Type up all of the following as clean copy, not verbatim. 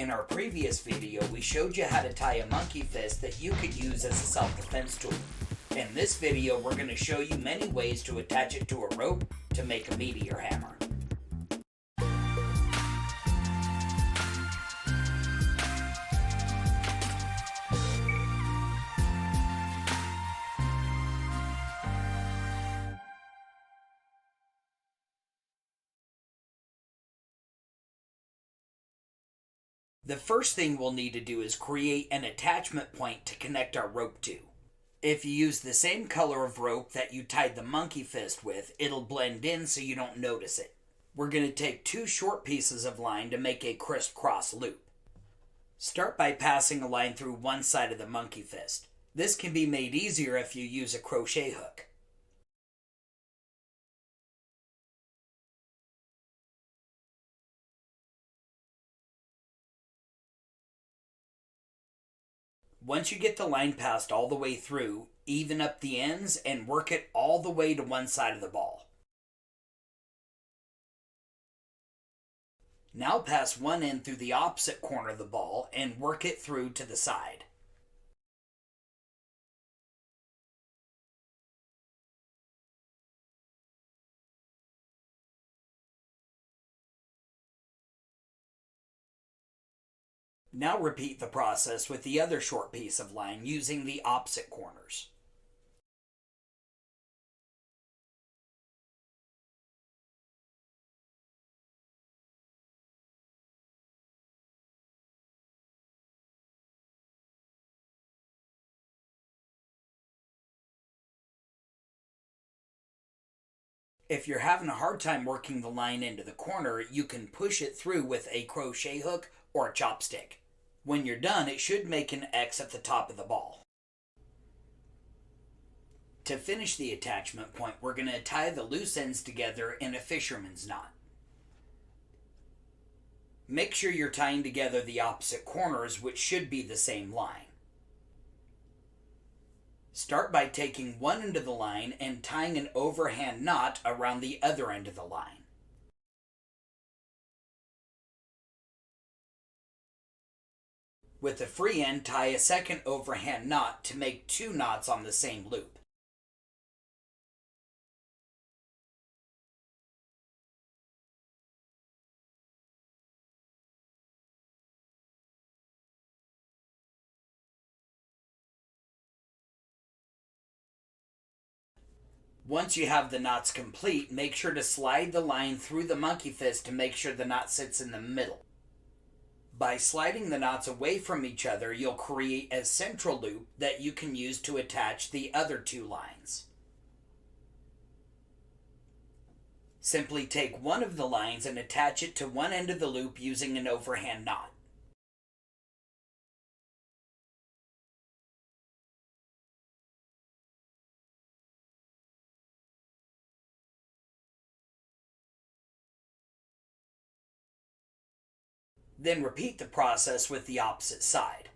In our previous video, we showed you how to tie a monkey fist that you could use as a self-defense tool. In this video, we're going to show you many ways to attach it to a rope to make a meteor hammer. The first thing we'll need to do is create an attachment point to connect our rope to. If you use the same color of rope that you tied the monkey fist with, it'll blend in so you don't notice it. We're going to take two short pieces of line to make a crisscross loop. Start by passing a line through one side of the monkey fist. This can be made easier if you use a crochet hook. Once you get the line passed all the way through, even up the ends and work it all the way to one side of the ball. Now pass one end through the opposite corner of the ball and work it through to the side. Now repeat the process with the other short piece of line using the opposite corners. If you're having a hard time working the line into the corner, you can push it through with a crochet hook or a chopstick. When you're done, it should make an X at the top of the ball. To finish the attachment point, we're going to tie the loose ends together in a fisherman's knot. Make sure you're tying together the opposite corners, which should be the same line. Start by taking one end of the line and tying an overhand knot around the other end of the line. With the free end, tie a second overhand knot to make two knots on the same loop. Once you have the knots complete, make sure to slide the line through the monkey fist to make sure the knot sits in the middle. By sliding the knots away from each other, you'll create a central loop that you can use to attach the other two lines. Simply take one of the lines and attach it to one end of the loop using an overhand knot. Then repeat the process with the opposite side.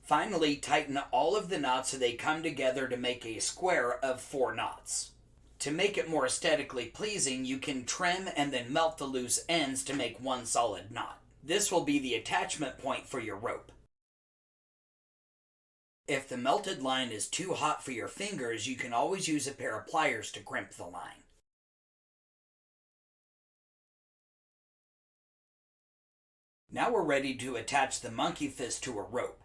Finally, tighten all of the knots so they come together to make a square of 4 knots. To make it more aesthetically pleasing, you can trim and then melt the loose ends to make one solid knot. This will be the attachment point for your rope. If the melted line is too hot for your fingers, you can always use a pair of pliers to crimp the line. Now we're ready to attach the monkey fist to a rope.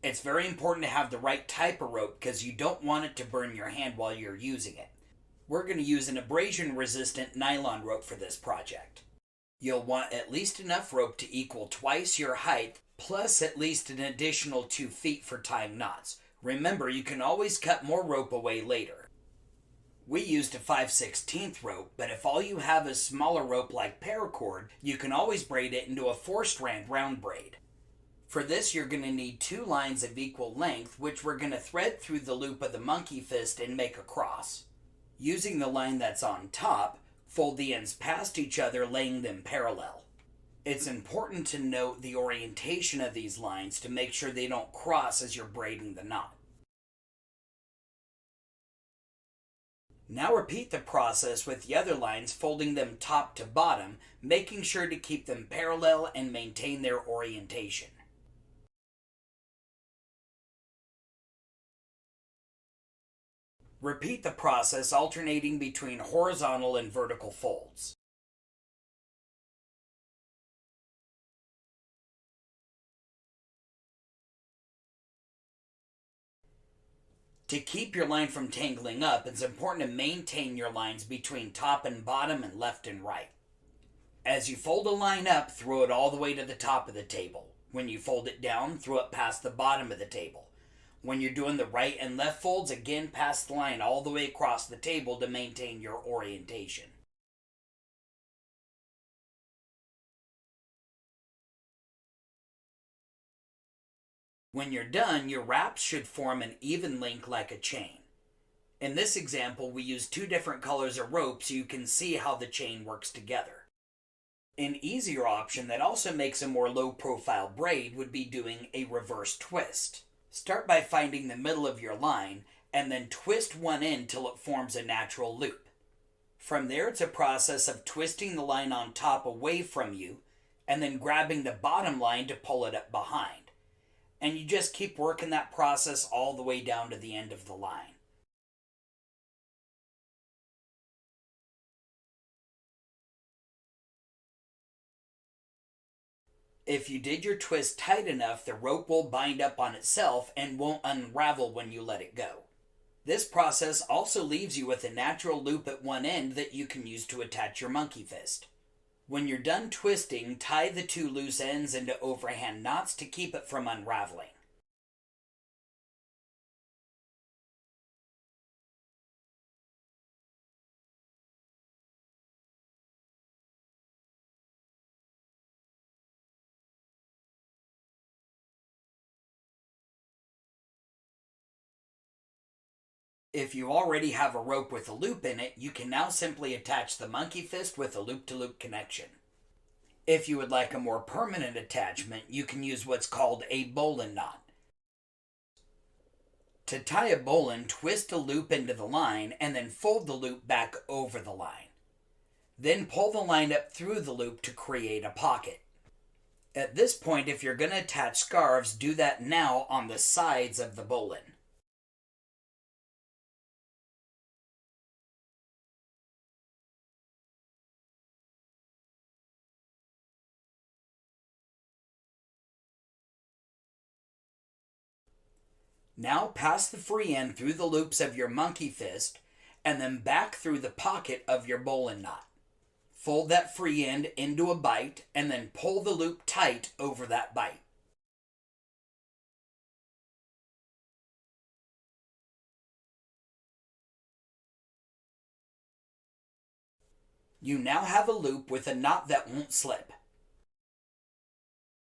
It's very important to have the right type of rope because you don't want it to burn your hand while you're using it. We're going to use an abrasion-resistant nylon rope for this project. You'll want at least enough rope to equal twice your height, plus at least an additional 2 feet for tying knots. Remember, you can always cut more rope away later. We used a 5/16 rope, but if all you have is smaller rope like paracord, you can always braid it into a 4-strand round braid. For this, you're going to need 2 lines of equal length, which we're going to thread through the loop of the monkey fist and make a cross. Using the line that's on top, fold the ends past each other, laying them parallel. It's important to note the orientation of these lines to make sure they don't cross as you're braiding the knot. Now repeat the process with the other lines, folding them top to bottom, making sure to keep them parallel and maintain their orientation. Repeat the process, alternating between horizontal and vertical folds. To keep your line from tangling up, it's important to maintain your lines between top and bottom and left and right. As you fold a line up, throw it all the way to the top of the table. When you fold it down, throw it past the bottom of the table. When you're doing the right and left folds, again pass the line all the way across the table to maintain your orientation. When you're done, your wraps should form an even link like a chain. In this example, we use 2 different colors of rope so you can see how the chain works together. An easier option that also makes a more low-profile braid would be doing a reverse twist. Start by finding the middle of your line and then twist one end till it forms a natural loop. From there, it's a process of twisting the line on top away from you and then grabbing the bottom line to pull it up behind. And you just keep working that process all the way down to the end of the line. If you did your twist tight enough, the rope will bind up on itself and won't unravel when you let it go. This process also leaves you with a natural loop at one end that you can use to attach your monkey fist. When you're done twisting, tie the 2 loose ends into overhand knots to keep it from unraveling. If you already have a rope with a loop in it, you can now simply attach the monkey fist with a loop-to-loop connection. If you would like a more permanent attachment, you can use what's called a bowline knot. To tie a bowline, twist a loop into the line and then fold the loop back over the line. Then pull the line up through the loop to create a pocket. At this point, if you're going to attach scarves, do that now on the sides of the bowline. Now pass the free end through the loops of your monkey fist and then back through the pocket of your bowline knot. Fold that free end into a bite and then pull the loop tight over that bite. You now have a loop with a knot that won't slip.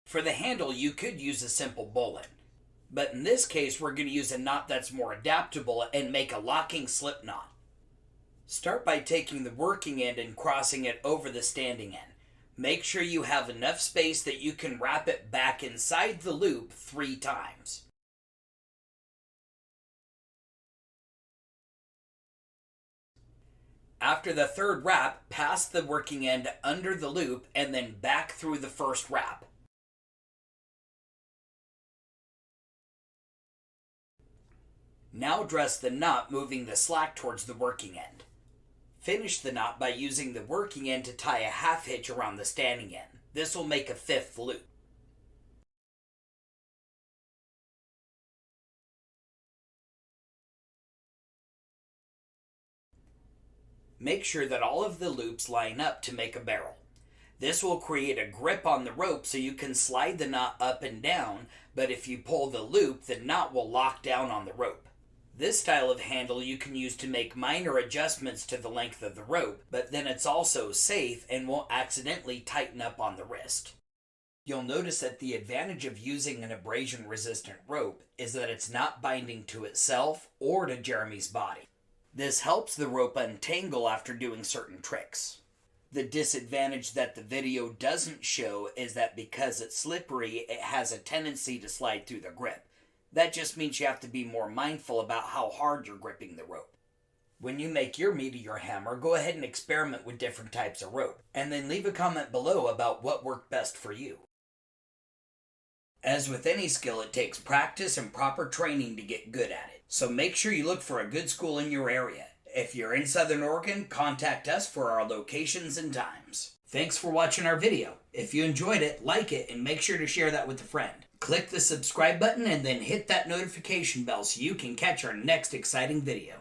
For the handle, you could use a simple bowline. But in this case, we're going to use a knot that's more adaptable and make a locking slip knot. Start by taking the working end and crossing it over the standing end. Make sure you have enough space that you can wrap it back inside the loop 3 times. After the 3rd wrap, pass the working end under the loop and then back through the 1st wrap. Now dress the knot, moving the slack towards the working end. Finish the knot by using the working end to tie a half hitch around the standing end. This will make a 5th loop. Make sure that all of the loops line up to make a barrel. This will create a grip on the rope so you can slide the knot up and down, but if you pull the loop, the knot will lock down on the rope. This style of handle you can use to make minor adjustments to the length of the rope, but then it's also safe and won't accidentally tighten up on the wrist. You'll notice that the advantage of using an abrasion-resistant rope is that it's not binding to itself or to Jeremy's body. This helps the rope untangle after doing certain tricks. The disadvantage that the video doesn't show is that because it's slippery, it has a tendency to slide through the grip. That just means you have to be more mindful about how hard you're gripping the rope. When you make your Meteor Hammer, go ahead and experiment with different types of rope, and then leave a comment below about what worked best for you. As with any skill, it takes practice and proper training to get good at it. So make sure you look for a good school in your area. If you're in Southern Oregon, contact us for our locations and times. Thanks for watching our video. If you enjoyed it, like it, and make sure to share that with a friend. Click the subscribe button and then hit that notification bell so you can catch our next exciting video.